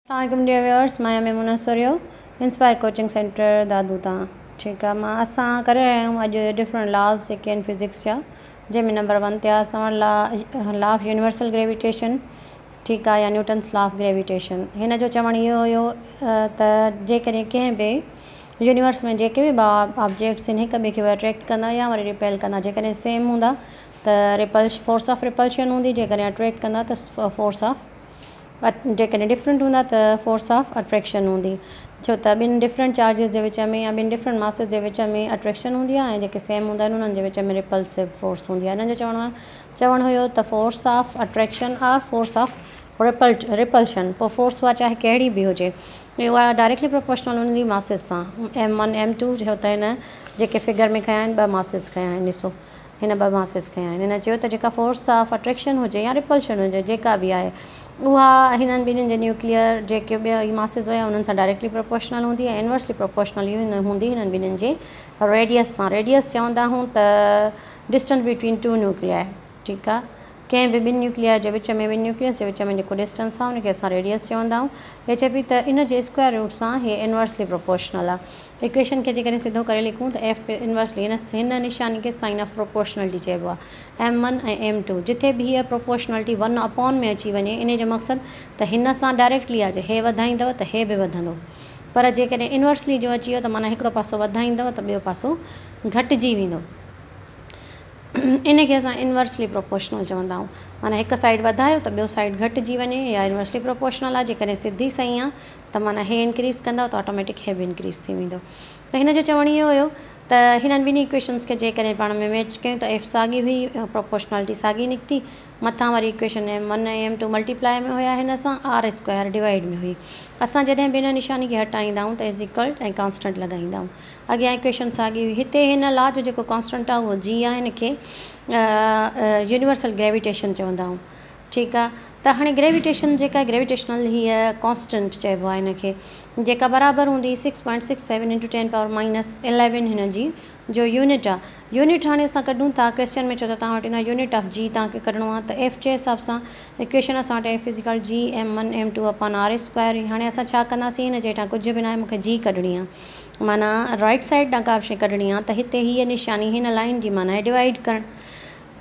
अस्सलाम dear viewers, मैं Maimuna Sorio inspire coaching centre दादूता। ठीक है, मां असां करे रहिया आहियूं अॼु डिफरेंट लॉज जेके आहिनि फिज़िक्स जा, जंहिंमें नंबर 1 ते आहे असां लॉ ऑफ यूनिवर्सल ग्रेविटेशन। ठीकु आहे, या न्यूटन्स लॉ ऑफ ग्रेविटेशन। हिन जो चवणु इहो हुयो त जेकॾहिं कंहिं बि यूनिवर्स में जेके बि ऑब्जेक्ट्स आहिनि हिक ॿिए खे अट्रैक्ट कंदा या वरी रिपेल कंदा, जेकॾहिं सेम हूंदा त फोर्स ऑफ रिपल्शन हूंदी, जेकॾहिं अट्रैक्ट कंदा त फोर्स ऑफ जेकॾहिं डिफरेंट हूंदा त फोर्स ऑफ अट्रैक्शन हूंदी। छो त ॿिनि डिफरेंट चार्जिस जे विच में या ॿिनि डिफरेंट मासिस जे विच में अट्रैक्शन हूंदी आहे ऐं जेके सेम हूंदा आहिनि उन्हनि जे विच में रिपल्सिव फोर्स हूंदी आहे। हिन जो चवणु हुयो त फोर्स ऑफ अट्रैक्शन और फोर्स ऑफ रिपल्शन, पोइ फोर्स उहा चाहे कहिड़ी बि हुजे, उहा डायरेक्टली प्रोपोर्शनल हूंदी मासिस सां। M1 M2 छो त हिन जेके फिगर में खया आहिनि 2 मासिस खया आहिनि, ॾिसो हिन 2 मासिस खया आहिनि। हिन चयो त जेका फोर्स ऑफ अट्रैक्शन हुजे या रिपल्शन हुजे जेका बि आहे उहा हिननि ॿिन्हिनि जे न्यूक्लियर जेके ॿिया मासिस हुया उन्हनि सां डायरेक्टली प्रोपोर्शनल हूंदी ऐं इनवर्सली प्रोपोर्शनल हूंदी हिननि ॿिन्हिनि जे रेडियस सां। रेडियस चवंदा हूं त डिस्टेंस बिटवीन 2 न्यूक्लियर। ठीकु आहे, कंहिं बि 2 न्यूक्लियर जे विच में, 2 न्यूक्लियस जे विच में जेको डिस्टेंस आहे उनखे असां रेडियस चवंदा आहियूं। हे चए पई त इन जे स्क्वायर रूट सां हे इनवर्सली प्रोपोर्शनल आहे। इक्वेशन खे जेकॾहिं सिधो करे लिखूं त F इनवर्सली हिन निशानी खे साइन ऑफ प्रोपोर्शनलिटी चइबो आहे। M1 ऐं M2 जिथे बि हीअ प्रोपोर्शनलिटी 1 अपॉन में अची वञे, इन जो मक़सदु त हिन सां डायरेक्टली आहे, हे वधाईंदव त हे बि वधंदो, पर जेकॾहिं इनवर्सली जो अची वियो त माना हिकिड़ो पासो वधाईंदव त ॿियो पासो घटिजी वेंदो। इनखे असां इनवर्सली प्रोपोर्शनल चवंदा आहियूं, माना हिकु साइड वधायो त ॿियो साइड घटिजी वञे, या इनवर्सली प्रोपोर्शनल आहे जेकॾहिं सिधी सही आहे त माना हे इंक्रीज़ कंदव त ऑटोमेटिक हे बि इंक्रीज़ थी वेंदो। त हिन जो चवणु इहो हुयो त हिननि ॿिनी इक्वेशन्स खे जेकॾहिं पाण में मैच कयूं त F साॻी हुई, प्रोपोर्शनलिटी साॻी निकिती। मथां वरी इक्वेशन M1 ऐं M2 मल्टीप्लाई में हुया, हिन सां R स्क्वायर डिवाइड में हुई। असां जॾहिं बि हिन निशानी खे हटाईंदा आहियूं त इज़ इक्वल ऐं कॉन्स्टेंट लॻाईंदा आहियूं। अॻियां इक्वेशन साॻी हुई। हिते हिन लॉ जो जेको कॉन्स्टेंट आहे उहो G आहे, हिनखे यूनिवर्सल ग्रेविटेशन चवंदा आहियूं। ठीकु आहे, त हाणे ग्रेविटेशन जेका ग्रेविटेशनल हीअ कॉन्स्टेंट चइबो आहे हिनखे, जेका बराबरि हूंदी 6.67 × 10⁻11 हिन जी जो यूनिट आहे। यूनिट हाणे असां कढूं था, क्वेश्चन में चओ त तव्हां वटि यूनिट ऑफ G तव्हांखे कढणो आहे, त F जे हिसाब सां इक्वेशन असां वटि F is equal G M1 M2 upon R square. हाणे असां छा कंदासीं, हिन जे हेठां कुझु बि न आहे, मूंखे G कढणी आहे, माना राइट साइड ॾांहुं का शइ कढणी आहे, त हिते हीअ निशानी हिन लाइन जी माना आहे डिवाइड करणु।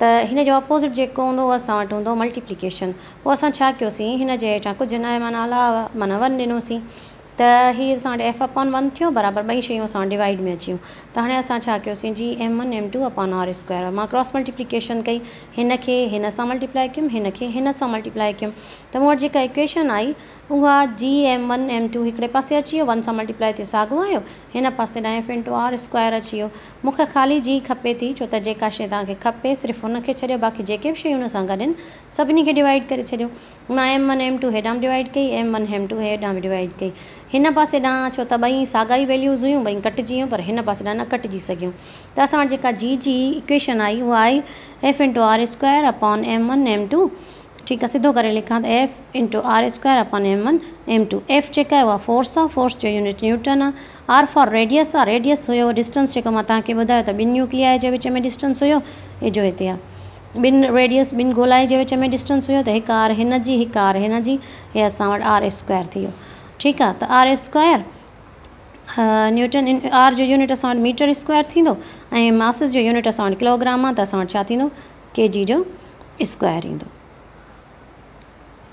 त हिन जो अपोज़िट जेको हूंदो उहो असां वटि हूंदो मल्टीप्लिकेशन। पोइ असां छा कयोसीं, हिन जे हेठां कुझु न आहे माना अलावा माना 1 ॾिनोसीं, त हीअ असां वटि F अपॉन 1 थियो, बराबरि 2 शयूं असां डिवाइड में अची वियूं। त हाणे असां छा कयोसीं, G M1 M2 upon R square. मां क्रॉस मल्टीप्लिकेशन कई, हिन खे हिन सां मल्टीप्लाई कयुमि, हिन खे हिन सां मल्टीप्लाई कयुमि, त मूं वटि जेका इक्वेशन आई उहा G M1 M2 हिकिड़े पासे अची वियो, 1 सां मल्टीप्लाई थियो साॻियो आयो, हिन पासे ॾांहुं F × R स्क्वायर अची वियो। मूंखे ख़ाली G खपे थी, छो त जेका शइ तव्हांखे खपे सिर्फ़ु हुनखे छॾियो, बाक़ी जेके बि शयूं हुन सां गॾु आहिनि सभिनी खे डिवाइड करे छॾियो। मां M1 M2 हेॾां बि डिवाइड कई, M1 M2 हेॾां बि डिवाइड कई। हिन पासे ॾांहुं छो त ॿई साॻा ई वैल्यूज़ हुयूं, ॿई कटिजी वियूं, पर हिन पासे ॾांहुं न कटिजी सघियूं, त असां वटि जेका G जी इक्वेशन आई उहा आई F × R square upon M1 M2। ठीकु आहे, सिधो करे लिखां त F × R square upon M1 M2। F जेका आहे उहा फोर्स आहे, फोर्स जो यूनिट न्यूटन आहे। R फॉर रेडियस आहे, रेडियस हुयो डिस्टेंस जेको मां तव्हांखे ॿुधायो त 2 न्यूक्लियाई जे विच में डिस्टेंस हुयो, इहो जो हिते आहे 2 रेडियस 2 गोलाई जे विच में डिस्टेंस हुयो, त हिकु R हिन जी हिकु R हिन जी, हे असां वटि R स्क्वायर थी वियो। ठीकु आहे, त R स्क्वायर न्यूटन R जो यूनिट असां वटि मीटर स्क्वायर थींदो ऐं मासिस जो यूनिट असां वटि किलोग्राम आहे, त असां वटि छा थींदो kg जो स्क्वायर ईंदो।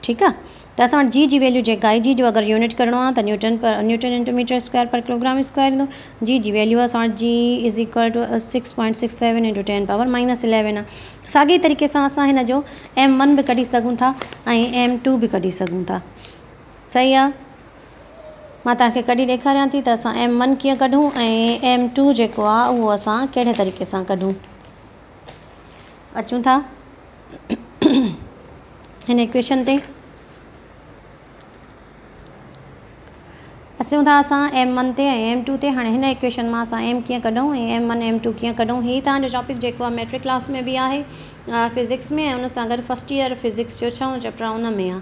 ठीकु आहे, त असां वटि G जी वैल्यू जेका आहे, G जो अगरि यूनिट करिणो आहे त न्यूटन × मीटर स्क्वायर पर किलोग्राम स्क्वायर ईंदो। G जी वैल्यू आहे असां वटि G इज़ इक्वल टू 6.67 × 10⁻11 आहे। साॻे तरीक़े सां असां हिन जो M1 बि कढी सघूं था ऐं M2 बि कढी सघूं था। सही आहे, मां तव्हांखे कढी ॾेखारियां थी त असां M1 कीअं कढूं ऐं M2 जेको आहे उहो असां कहिड़े तरीक़े सां कढूं। अचूं था हिन इक्वेशन ते, अचूं था असां M1 ते ऐं M2 ते। हाणे हिन इक्वेशन मां असां M कीअं कढूं ऐं M1 M2 कीअं कढूं, हीअ तव्हांजो टॉपिक जेको आहे मैट्रिक क्लास में बि आहे फिज़िक्स में, ऐं उन सां गॾु फस्ट ईयर फिज़िक्स जो 6 चैप्टर उन में आहे।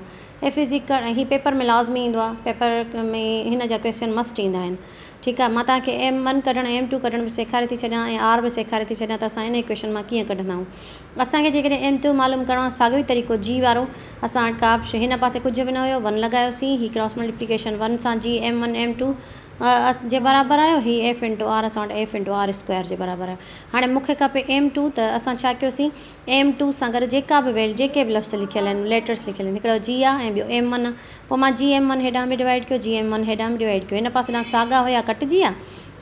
F इज़ इक्वल, ऐं हीअ पेपर में लाज़मी ईंदो आहे, पेपर में हिन जा क्वेश्चन मस्ट ईंदा आहिनि। ठीकु आहे। मां तव्हांखे M1 कढणु M2 कढण बि सेखारे थी छॾियां ऐं R बि सेखारे थी छॾियां त असां इन इक्वेशन मां कीअं कढंदा आहियूं। असांखे जेकॾहिं M2 मालूम करिणो आहे साॻियो ई तरीक़ो G वारो, असां वटि का बि हिन पासे कुझु बि न हुयो, 1 लॻायोसीं, ही क्रॉस मल्टीप्लिकेशन 1 सां G M1 M2 जे बराबरि आयो, ही F इंटू R असां वटि F इंटू R स्क्वायर जे बराबरि आयो। हाणे मूंखे खपे M2 त असां छा कयोसीं, M2 सां गॾु जेके बि लफ़्ज़ लिखियल आहिनि, लेटर्स लिखियल आहिनि, हिकिड़ो G आहे ऐं ॿियो M1 आहे। पोइ मां G M1 हेॾां बि डिवाइड कयो, G M1 हेॾां बि डिवाइड कयो, हिन पासे ॾांहुं साॻा हुया कटिजी विया,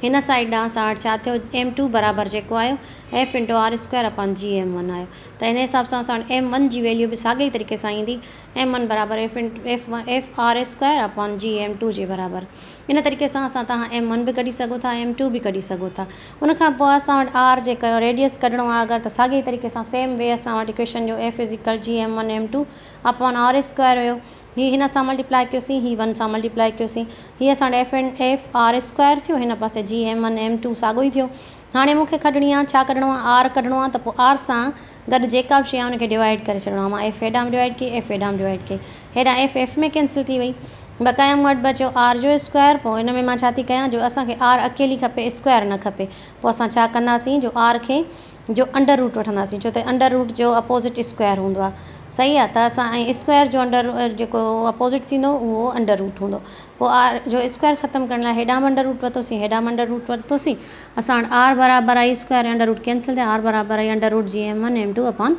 हिन साइड ॾांहुं असां वटि छा थियो, M2 बराबरि जेको आयो F into R square upon G M1 आयो। त हिन हिसाब सां असां वटि M1 जी वैल्यू बि साॻे ई तरीक़े सां ईंदी, M1 बराबरि F R square upon G M2 जे बराबरि। इन तरीक़े सां असां तव्हां M1 बि कढी सघो था, M2 बि कढी सघो था। उनखां पोइ असां वटि R जेका रेडियस कढणो आहे अगरि, त साॻे ई तरीक़े सां सेम वे असां वटि इक्वेशन जो F is equal G M1 M2 upon R square हुयो, ही हिन सां मल्टीप्लाई कयोसीं, ही 1 सां मल्टीप्लाई कयोसीं, हीअ असां F R स्क्वायर थियो, हिन पासे G M1 M2 साॻियो ई थियो। हाणे मूंखे कढणी आहे, छा कढणो आहे, R कढणो आहे, त पोइ R सां गॾु जेका बि शइ आहे उनखे डिवाइड करे छॾिणो आहे। मां F हेॾां डिवाइड कई, F हेॾां डिवाइड कई, हेॾां F में कैंसिल थी वई, बक़ाया मूं वटि बचियो R जो स्क्वायर। पोइ हिन में मां छा थी कयां, जो असांखे R अकेली खपे, स्क्वायर न खपे, पोइ असां छा कंदासीं, जो R खे जो अंडर रूट वठंदासीं, छो त अंडर रूट जो अपोज़िट स्क्वायर हूंदो आहे, सही आहे। त असां ऐं स्क्वायर जो अंडर जेको अपोज़िट थींदो उहो अंडर रूट हूंदो। पोइ R जो स्क्वायर ख़तमु करण लाइ हेॾां अंडर रूट वरितोसीं, हेॾां अंडर रूट वरितोसीं, असां वटि R बराबरि I square under root cancel थिया, R बराबरि I under root G M1 M2 upon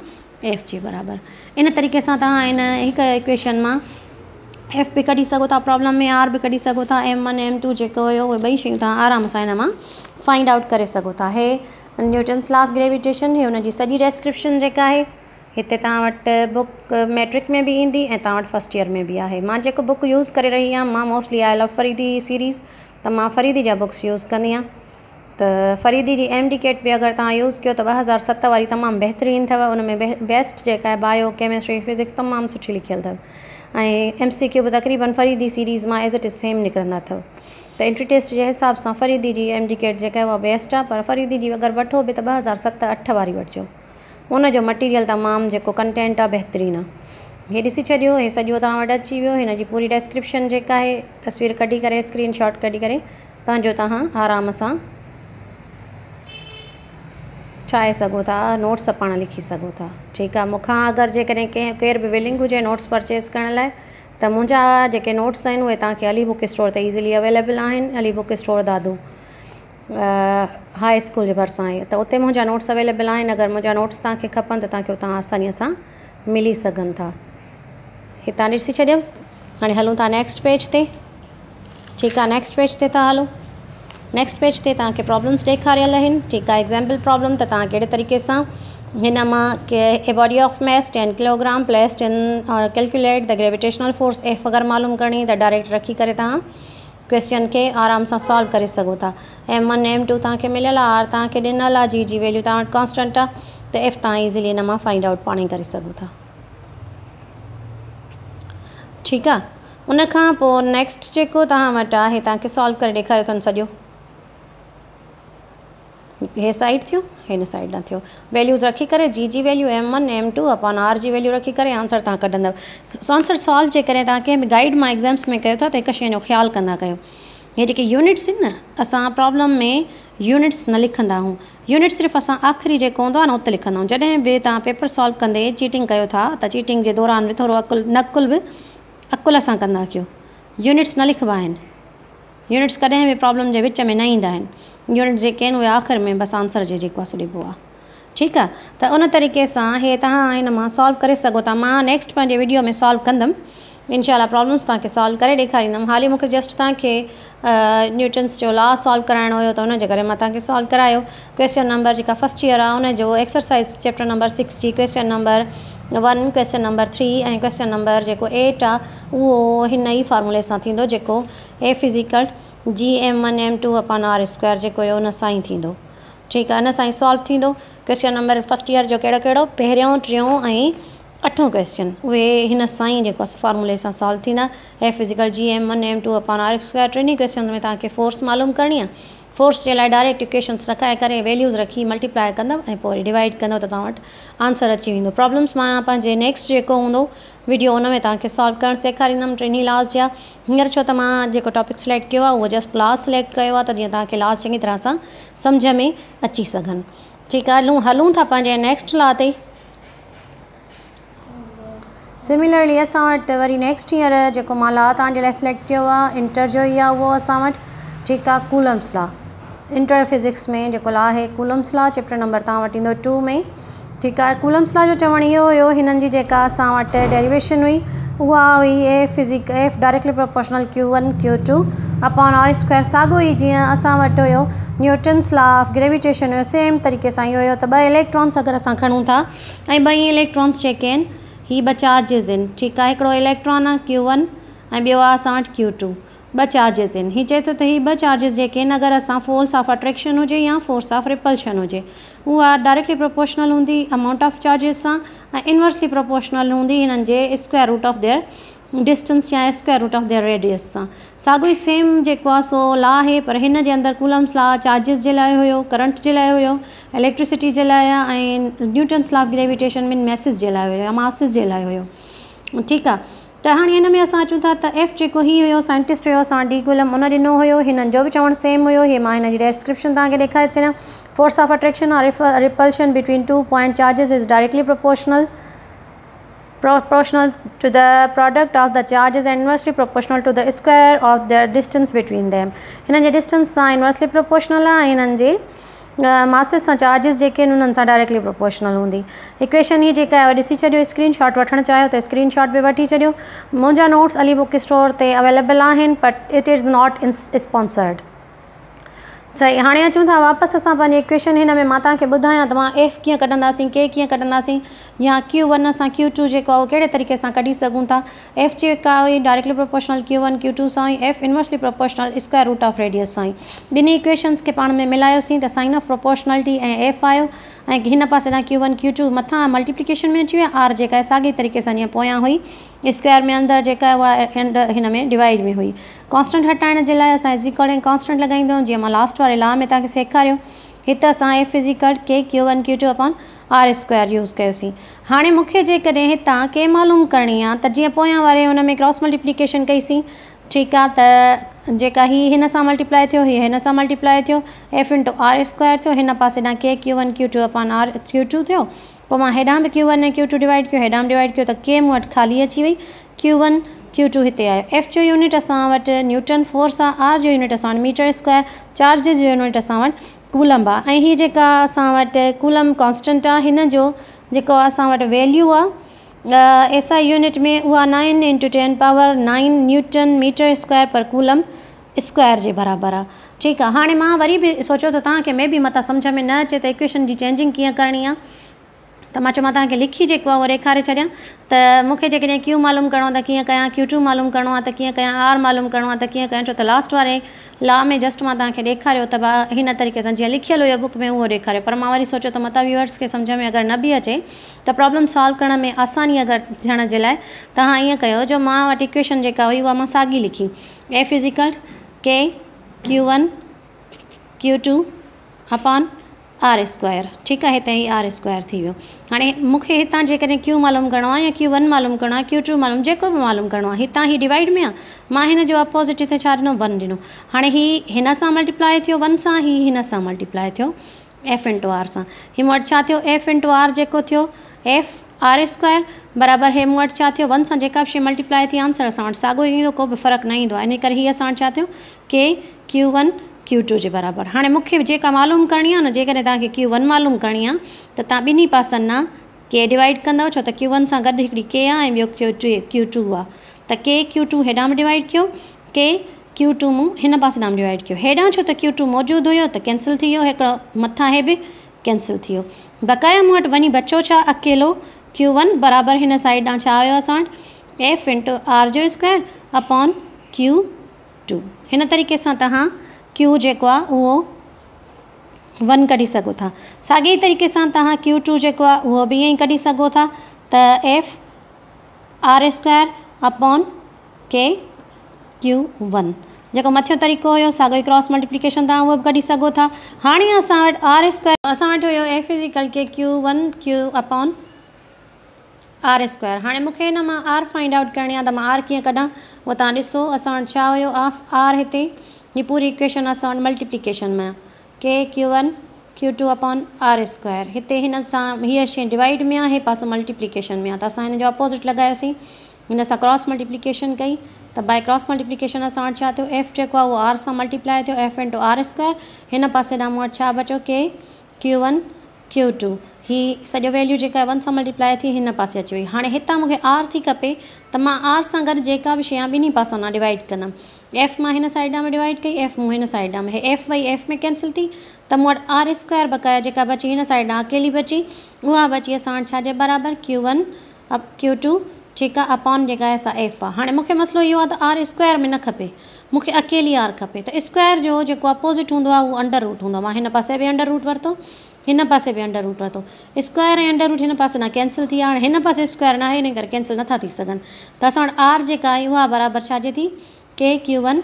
F जे बराबरि। इन तरीक़े सां तव्हां इन हिकु इक्वेशन मां F बि कढी सघो था, प्रॉब्लम में R बि कढी सघो था, M1 M2 जेको हुयो उहे ॿई शयूं तव्हां आराम सां हिन मां फाइंड आउट करे सघो था। हे न्यूटन्स लॉ ऑफ ग्रेविटेशन, हे हुनजी सॼी डेस्क्रिप्शन जेका आहे हिते तव्हां वटि बुक मैट्रिक में बि ईंदी ऐं तव्हां वटि फस्ट ईयर में बि आहे। मां जेको बुक यूज़ करे रही आहियां, मां mostly I love Faridi series, त मां फरीदी जा बुक्स यूज़ कंदी आहियां। त फरीदी जी MD-CAT बि अगरि तव्हां यूज़ कयो त 2007 वारी तमामु बहितरीनु अथव, उन में बेस्ट जेका आहे बायो केमिस्ट्री फिज़िक्स तमामु सुठी लिखियल अथव, ऐं MCQ बि तक़रीबन फरीदी सीरीज़ मां एज़ इट इज़ सेम निकिरंदा अथव। त एंट्री टेस्ट जे हिसाब सां फरीदी जी MD-CAT जेका आहे उहा बेस्ट आहे, पर फरीदी जी अगरि वठो बि त 2007-08 वारी वठिजो, उनजो मटीरियल तमामु जेको कंटेंट आहे बहितरीनु आहे। हे ॾिसी छॾियो, हे सॼो तव्हां वटि अची वियो, हिन जी पूरी डेस्क्रिप्शन जेका आहे तस्वीर कढी करे स्क्रीनशॉट कढी करे पंहिंजो तव्हां आराम सां ठाहे सघो था, नोट्स पाण लिखी सघो था। ठीकु आहे। मूंखां अगरि जेकॾहिं केर बि विलिंग हुजे नोट्स परचेज़ करण लाइ, त मुंहिंजा जेके नोट्स आहिनि उहे तव्हांखे अली बुक स्टोर ते ईज़िली अवेलेबल आहिनि। अली बुक स्टोर दादू हाई स्कूल जे भरिसां आहे, त उते मुंहिंजा नोट्स अवेलेबल आहिनि। अगरि मुंहिंजा नोट्स तव्हांखे खपनि त तव्हांखे उतां आसानीअ सां मिली सघनि था। हितां ॾिसी छॾियो, हाणे हलूं था नेक्स्ट पेज ते। ठीकु आहे, नेक्स्ट पेज ते था हलो। नेक्स्ट पेज ते तव्हांखे प्रॉब्लम्स ॾेखारियल आहिनि। ठीकु आहे, एग्ज़ाम्पल प्रॉब्लम त तव्हां कहिड़े तरीक़े सां हिन मां a body of mass 10 kilogram placed in calculate the gravitational force F अगरि मालूम करणी त डायरेक्ट रखी करे तव्हां क्वेश्चन खे आराम सां सॉल्व करे सघो था। M1 M2 तव्हांखे मिलियल आहे, R तव्हांखे ॾिनल आहे, G जी वैल्यू तव्हां वटि कॉन्स्टेंट आहे, त F तव्हां ईज़िली हिन मां फाइंड आउट पाण ई करे सघो था। ठीकु आहे, उनखां पोइ नेक्स्ट जेको तव्हां वटि आहे तव्हांखे सॉल्व करे ॾेखारियो अथनि सॼो। हे साइड थियो, हिन साइड न थियो, वैल्यूज़ रखी करे G जी value M1 M2 upon R जी वैल्यू रखी करे आंसर तव्हां कढंदव। आंसर सॉल्व जे करे तव्हां कंहिं बि गाइड मां एग्ज़ाम्स में कयो था त हिकु शइ जो ख़्यालु कंदा कयो, हे जेके यूनिट्स आहिनि न, असां प्रॉब्लम में यूनिट्स न लिखंदा आहियूं। यूनिट सिर्फ़ु असां आख़िरी जेको हूंदो आहे न उते लिखंदा आहियूं। जॾहिं बि तव्हां पेपर सॉल्व कंदे चीटिंग कयो था त चीटिंग जे दौरान बि थोरो नकुल बि अकुल सां कंदा कयो। यूनिट्स न लिखिबा आहिनि, यूनिट्स कॾहिं बि प्रॉब्लम जे विच में न ईंदा आहिनि। यूनिट्स जेके आहिनि उहे आख़िर में बसि आंसर जे जेको आहे सो ॾिबो आहे। ठीकु आहे, त उन तरीक़े सां हे तव्हां हिन मां सॉल्व करे सघो था। मां नेक्स्ट पंहिंजे वीडियो में सॉल्व कंदमि, इंशाल्लाह प्रॉब्लम्स तव्हांखे सॉल्व करे ॾेखारींदमि। हाली मूंखे जस्ट तव्हांखे न्यूटन्स जो लॉ सॉल्व कराइणो हुयो, त हुनजे करे मां तव्हांखे सॉल्व करायो। क्वेश्चन नंबर जेका फस्ट ईयर आहे उनजो एक्सरसाइज़ चैप्टर नंबर 6 जी क्वेश्चन नंबर 1, क्वेश्चन नंबर 3 ऐं क्वेश्चन नंबर जेको 8 आहे उहो हिन ई फार्मूले सां थींदो, जेको F is G M1 M2 upon R square जेको हुयो उन सां ई थींदो। ठीकु आहे, इन सां ई सॉल्व थींदो। क्वेश्चन नंबर फस्ट ईयर जो कहिड़ो कहिड़ो, पहिरियों, टियों ऐं 8हों क्वेश्चन, उहे हिन सां ई जेको फार्मूले सां सॉल्व थींदा। F is G M1 M2 upon R square. टिनी क्वेश्चन में तव्हांखे फोर्स मालूम करणी आहे, फोर्स जे लाइ डायरेक्ट इक्वेशन्स रखाए करे वैल्यूज़ रखी मल्टीप्लाई कंदव ऐं पोइ डिवाइड कंदव त तव्हां वटि आंसर अची वेंदो। प्रॉब्लम्स मां पंहिंजे नेक्स्ट जेको हूंदो वीडियो उन में तव्हांखे सॉल्व करणु सेखारींदमि टिनी लॉस जा। हींअर छो त मां जेको टॉपिक सिलेक्ट कयो आहे उहो जस्ट लॉस सिलेक्ट कयो आहे त जीअं तव्हांखे लॉस चङी तरह सां सम्झ में अची सघनि। ठीकु आहे, हलूं था पंहिंजे नेक्स्ट लॉ ते। सिमिलरली असां वटि वरी नेक्स्ट हींअर जेको मां लॉ तव्हांजे लाइ सिलेक्ट कयो आहे इंटर जो ई आहे उहो असां वटि। ठीकु आहे, कूलम्स लॉ। इंटर फिज़िक्स में जेको लॉ आहे कूलम्स लॉ, चैप्टर नंबर तव्हां वटि ईंदो 2 में। ठीकु आहे, कूलम्स लॉ जो चवणु इहो हुयो हिननि जी जेका असां वटि डेरिवेशन हुई उहा हुई F directly proportional Q1 Q2 upon R square. साॻियो ई जीअं असां वटि हुयो न्यूटन्स लॉ ऑफ ग्रेविटेशन हुयो, सेम तरीक़े सां इहो हुयो त 2 इलेक्ट्रॉन्स अगरि असां खणूं था ऐं 2 इलेक्ट्रॉन्स जेके आहिनि ही 2 चार्जिस आहिनि। ठीकु आहे, हिकिड़ो इलेक्ट्रॉन आहे Q1 ऐं ॿियो आहे असां वटि Q2। 2 चार्जिस आहिनि। हीअ चए थो त ही 2 चार्जिस जेके आहिनि अगरि असां फोर्स ऑफ अट्रैक्शन हुजे या फोर्स ऑफ रिपल्शन हुजे उहा डायरेक्टली प्रोपोर्शनल हूंदी अमाउंट ऑफ चार्जिस सां ऐं इनवर्सली प्रोपोर्शनल हूंदी हिननि जे square root of their distance या square root of their radius सां। साॻियो ई सेम जेको आहे सो लॉ आहे, पर हिन जे अंदरि कूलम्स लॉ चार्जिस जे लाइ हुयो, करंट जे लाइ हुयो, इलेक्ट्रिसिटी जे लाइ ऐं Newton's law of gravitation mean masses जे लाइ हुयो या मासिस जे लाइ हुयो। ठीकु आहे, त हाणे हिन में असां अचूं था त एफ जेको ही हुयो साइंटिस्ट हुयो असां डी कूलम उन ॾिनो हुयो। हिननि जो बि चवणु सेम हुयो। हीअ मां हिन जी डिस्क्रिप्शन तव्हांखे ॾेखारे छॾियां। फोर्स ऑफ अट्रैक्शन और repulsion between 2 point charges is directly proportional to the product of the charges and inversely proportional to the square of the distance between them। हिननि जे डिस्टेंस सां इनवर्सली प्रोपोर्शनल आहे ऐं हिननि जे masses सां charges जेके आहिनि उन्हनि सां डायरेक्टली प्रोपोर्शनल हूंदी। इक्वेशन ही जेका आहे ॾिसी छॾियो, स्क्रीनशॉट वठणु चाहियो त स्क्रीनशॉट बि वठी छॾियो। मुंहिंजा नोट्स अली बुक स्टोर ते अवेलेबल आहिनि, but it is not sponsored. सही, हाणे अचूं था वापसि असां पंहिंजी इक्वेशन हिन में मां तव्हांखे ॿुधायां त मां एफ कीअं कढंदासीं, के कीअं कढंदासीं या Q1 असां Q2 जेको आहे उहो कहिड़े तरीक़े सां कढी सघूं था। एफ जेका हुई डायरेक्टली प्रोपोर्शनल Q1 Q2 सां ई, F inversely proportional square root of radius सां ई। ॿिन्ही इक्वेशन्स खे पाण में मिलायोसीं त साइन ऑफ प्रोपोर्शनलिटी ऐं एफ आयो ऐं हिन पासे ॾांहुं Q1 Q2 मथां मल्टीप्लिकेशन में अची विया, आर जेका आहे साॻी तरीक़े सां जीअं पोयां हुई स्क्वायर में अंदरि जेका आहे उहा हिन में डिवाइड में हुई। कॉन्स्टेंट हटाइण जे लाइ असां इज़िकल ऐं कॉन्स्टेंट लॻाईंदा आहियूं। जीअं मां लास्ट वारे लॉ में तव्हांखे सेखारियो, हिते असां एफ इज़िकल के Q1 Q2 upon R square use कयोसीं। हाणे मूंखे जेकॾहिं हितां के मालूम करणी आहे त जीअं पोयां वारे हुन में क्रॉस मल्टीप्लिकेशन कईसीं। ठीकु आहे, त जेका ही हिन सां मल्टीप्लाई थियो, हीअ हिन सां मल्टीप्लाई थियो, एफ इंटू आर स्क्वायर थियो, हिन पासे ॾांहुं के Q1 Q2 upon R Q2 थियो। पोइ मां हेॾां बि Q1 ऐं Q2 डिवाइड कयो, हेॾां बि डिवाइड कयो त के मूं वटि ख़ाली अची वई, Q1 Q2 हिते आयो। एफ जो यूनिट असां वटि न्यूटन फोर्स आहे, आर जो यूनिट असां वटि मीटर स्क्वायर, चार्जिस जो यूनिट असां वटि कूलम आहे ऐं हीअ जेका असां वटि कूलम कॉन्स्टेंट आहे हिन जो जेको असां वटि वैल्यू आहे एसआई यूनिट में उहा 9 × 10⁻9 न्यूटन मीटर स्क्वायर पर कूलम स्क्वायर जे बराबरि आहे। ठीकु आहे, हाणे मां वरी बि सोचियो त तव्हांखे मे बि मथां सम्झ में न अचे त इक्वेशन जी चेंजिंग कीअं करणी आहे, त मां चयो मां तव्हांखे लिखी जेको आहे उहो ॾेखारे छॾियां त मूंखे जेकॾहिं Q मालूम करिणो आहे त कीअं कयां, Q2 मालूम करिणो आहे त कीअं कयां, आर मालूम करिणो आहे त कीअं कयां। छो त लास्ट वारे लॉ में जस्ट मां तव्हांखे ॾेखारियो त हिन तरीक़े सां जीअं लिखियलु हुयो बुक में उहो ॾेखारियो, पर मां वरी सोचियो त मता व्यूअर्स खे सम्झ में अगरि न बि अचे त प्रॉब्लम सॉल्व करण में आसानी अगरि थियण जे लाइ तव्हां ईअं कयो, जो मां वटि इक्वेशन जेका हुई उहा मां साॻी लिखी, एफ इज़िकल के Q1 Q2 upon R square. ठीकु आहे, हिते ई आर स्क्वायर थी वियो। हाणे मूंखे हितां जेकॾहिं Q मालूम करिणो आहे या Q1 मालूम करिणो आहे, Q2 मालूम जेको बि मालूम करिणो आहे, हितां ही डिवाइड में आहे, मां हिन जो अपोज़िट हिते छा ॾिनो 1 ॾिनो। हाणे ही हिन सां मल्टीप्लाई थियो 1 सां, ही हिन सां मल्टीप्लाई थियो एफ इंटू आर सां। ही मूं वटि छा थियो, एफ इंटू आर जेको थियो एफ आर स्क्वायर बराबरि हे मूं वटि छा थियो 1 सां जेका बि शइ मल्टीप्लाई थी आंसर असां वटि साॻियो ई ईंदो, को बि फ़र्क़ु न ईंदो आहे। इन करे हीअ असां वटि छा थियो के Q1 Q2 जे बराबरि। हाणे मूंखे जेका मालूम करणी आहे न, जेकॾहिं तव्हांखे Q1 मालूम करणी आहे त तव्हां ॿिन्ही पासनि ना के डिवाइड कंदव, छो त Q1 सां गॾु हिकिड़ी के आहे ऐं ॿियो Q2 आहे, त के Q2 हेॾां बि डिवाइड कयो, के Q2 मूं हिन पासे ॾांहुं डिवाइड कयो। हेॾां छो त Q2 मौजूदु हुयो त कैंसिल थी वियो, हिकिड़ो मथां हे बि कैंसिल थी वियो। बक़ाया मूं वटि वञी बचो छा अकेलो Q1 बराबरि हिन साइड ॾांहुं छा आयो असां वटि एफ इंटू आर जो स्क्वायर अपॉन Q2। हिन तरीक़े सां तव्हां Q जेको आहे उहो 1 कढी सघो था। साॻे तरीक़े सां तव्हां Q2 जेको आहे उहो बि ईअं ई कढी सघो था त एफ आर स्क्वायर अपॉन के Q1। जेको मथियों तरीक़ो हुयो साॻियो ई क्रॉस मल्टीप्लिकेशन तव्हां उहो बि कढी सघो था। हाणे असां वटि आर स्क्वायर, असां वटि हुयो एफ इज़ इक्वल के Q1 Q upon R square. हाणे मूंखे हिन मां आर फाइंड आउट करणी आहे, त मां आर कीअं कढां उहो तव्हां ॾिसो। असां वटि छा हुयो, आर हिते हीअ पूरी इक्वेशन असां वटि मल्टीप्लिकेशन में आहे, के Q1 Q2 upon R square. हिते हिन सां हीअ शइ डिवाइड में आहे, हे पासो मल्टीप्लिकेशन में आहे, त असां हिन जो अपोज़िट लॻायोसीं, हिन सां क्रॉस मल्टीप्लिकेशन कई, त बाय क्रॉस मल्टीप्लिकेशन असां वटि छा थियो, एफ जेको आहे उहो आर सां मल्टीप्लाए थियो, एफ इंटू आर स्क्वायर। हिन पासे ॾांहुं मूं वटि छा बचो, के Q1 Q2, ही सॼो वैल्यू जेका आहे 1 सां मल्टीप्लाए थी हिन पासे अची वई। हाणे हितां मूंखे आर थी खपे, त मां आर सां गॾु जेका बि शइ आहे ॿिन्ही पासां मां डिवाइड कंदमि। एफ मां हिन साइड में डिवाइड कई, एफ मूं हिन साइड में, एफ वई एफ में कैंसिल थी, त मूं वटि आर स्क्वायर बकाया जेका बची हिन साइड ॾांहुं अकेली बची, उहा बची असां वटि छाजे बराबरि, Q1 Q2 ठीकु आहे अपॉन जेका आहे असां एफ आहे। हाणे मूंखे मसइलो इहो आहे त आर स्क्वायर में न खपे, मूंखे अकेली आर खपे, त स्क्वायर जो जेको अपोज़िट हूंदो आहे उहो अंडर रूट हूंदो आहे। मां हिन पासे बि अंडर रूट वरितो, हिन पासे बि अंडर रूट वरितो, स्क्वायर ऐं अंडर रूट हिन पासे न कैंसिल थी। हाणे हिन पासे स्क्वायर न आहे, हिन करे कैंसिल नथा थी सघनि, त असां वटि आर जेका आहे उहा बराबरि छाजे थी, के Q1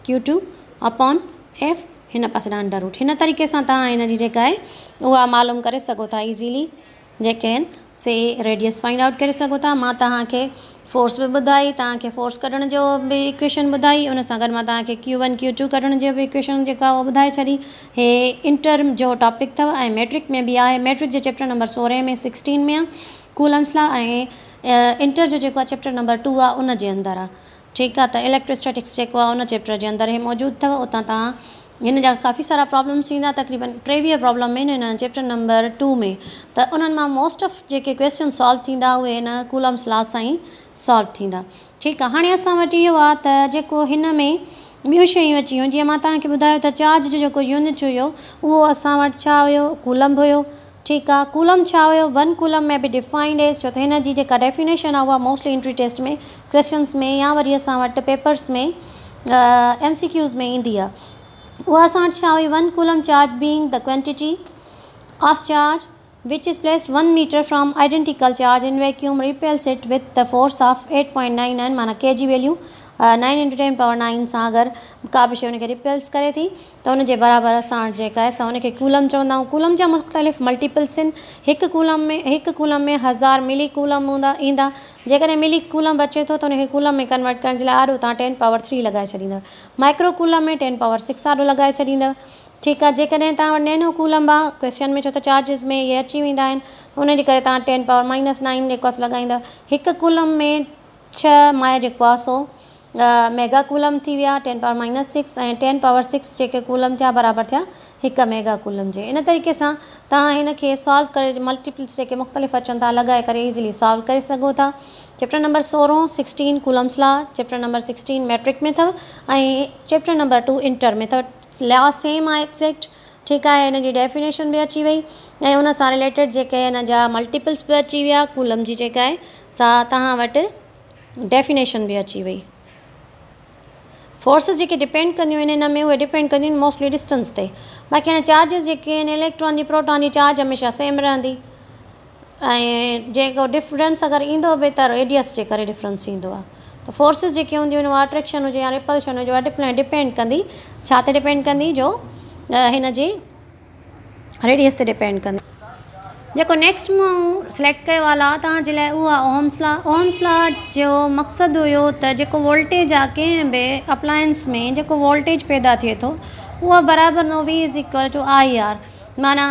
Q2 अपॉन एफ हिन पासे ॾांहुं अंडर रूट। हिन तरीक़े सां तव्हां हिन जी जेका आहे उहा मालूम करे सघो था, ईज़ीली जेके आहिनि से रेडियस फाइंड आउट करे सघो था। मां तव्हांखे फोर्स बि ॿुधाई, तव्हांखे फोर्स कढण जो बि इक्वेशन ॿुधाई, उन सां गॾु मां तव्हांखे Q1 Q2 कढण जो बि इक्वेशन जेका आहे उहो ॿुधाए छॾी। हे इंटर जो टॉपिक अथव ऐं मैट्रिक में बि आहे, मैट्रिक जे चैप्टर नंबर 16 में 16 में आहे कूलम्स लॉ, ऐं इंटर जो जेको आहे चैप्टर नंबर 2 आहे उन जे अंदरि आहे, ठीकु आहे। त इलेक्ट्रोस्टैटिक्स जेको आहे उन चैप्टर जे अंदरि हे मौजूदु अथव, उतां तव्हां हिन जा काफ़ी सारा प्रॉब्लम्स ईंदा, तक़रीबन 23 प्रॉब्लम आहिनि हिन चैप्टर नंबर 2 में, त उन्हनि मां मोस्ट ऑफ जेके क्वेश्चन सॉल्व थींदा उहे हिन कूलम्स लॉ सां ई सॉल्व थींदा, ठीकु आहे। हाणे असां वटि इहो आहे त जेको हिन में ॿियूं शयूं अची वियूं, जीअं मां तव्हांखे ॿुधायो त चार्ज जो जेको यूनिट हुयो उहो असां वटि छा हुयो, कूलम हुयो, ठीकु आहे। कूलम छा हुयो, 1 कूलम में बि डिफाइंड एज, छो त हिन जी जेका डेफिनेशन आहे उहा मोस्टली एंट्री टेस्ट में क्वेश्चन्स में या वरी असां वटि पेपर्स में MCQs में ईंदी आहे। उहा असां वटि छा हुई, 1 coulomb charge being the quantity of charge which is placed 1 meter from identical charge in vacuum repels it with the force of 8.99, माना के जी वैल्यू 9 × 10⁻9 सां अगरि का बि शइ हुनखे रिपेल्स करे थी त हुनजे बराबरि असां वटि जेका आहे असां हुनखे कूलम चवंदा आहियूं। कूलम जा मुख़्तलिफ़ मल्टीपल्स आहिनि, हिकु कूलम में 1000 मिली कूलम ईंदा। जेकॾहिं मिली कूलम बचे थो त हुनखे कूलम में कन्वर्ट करण जे लाइ आॾो तव्हां 10⁻³ लॻाए छॾींदव, माइक्रो कूलम में 10⁻6 आॾो लॻाए छॾींदव, ठीकु आहे। जेकॾहिं तव्हां वटि नैनो कूलम आहे क्वेश्चन में, छो त चार्जिस में इहे अची वेंदा आहिनि, हुनजे करे तव्हां 10⁻−9 जेको आहे लॻाईंदव। हिकु कूलम में 6 माए जेको आहे सो मेगा कूलम थी विया 10⁻−6, ऐं 10⁻6 जेके कूलम थिया बराबरि थिया 1 मेगा कूलम जे। इन तरीक़े सां तव्हां हिन खे सॉल्व करे मल्टीपल्स जेके मुख़्तलिफ़ अचनि था लॻाए करे ईज़िली सॉल्व करे सघो था। Chapter number 16 Coulomb's law, chapter number 16 matric में अथव, ऐं चैप्टर नंबर 2 इंटर में अथव। लॉ सेम आहे एक्ज़ैक्ट, ठीकु आहे। हिन जी डेफिनेशन बि अची वई ऐं उन सां रिलेटेड जेके हिन जा मल्टीपल्स बि अची विया, कूलम जी जेका आहे सा तव्हां वटि डेफिनेशन बि अची वई। फोर्सिस जेके डिपेंड कंदियूं आहिनि हिन में उहे डिपेंड कंदियूं आहिनि मोस्टली डिस्टेंस ते। बाक़ी हाणे चार्जिस जेके आहिनि इलेक्ट्रॉन जी प्रोटॉन जी चार्ज हमेशह सेम रहंदी, ऐं जेको डिफरेंस अगरि ईंदो बि त रेडियस जे करे डिफरेंस ईंदो आहे। त फोर्सिस जेके हूंदियूं आहिनि उहा अट्रैक्शन हुजे या रिपल्शन हुजे उहा डिपेंड कंदी छा ते डिपेंड कंदी, जो हिन जे रेडियस ते डिपेंड कंदी। जेको नेक्स्ट मां सिलेक्ट कयो आहे लॉ तव्हांजे लाइ उहा ओम्स लॉ। ओम्स लॉ जो मक़सदु हुयो त जेको वोल्टेज आहे कंहिं बि अप्लायंस में जेको वोल्टेज पैदा थिए थो उहा बराबरि नो V = IR, माना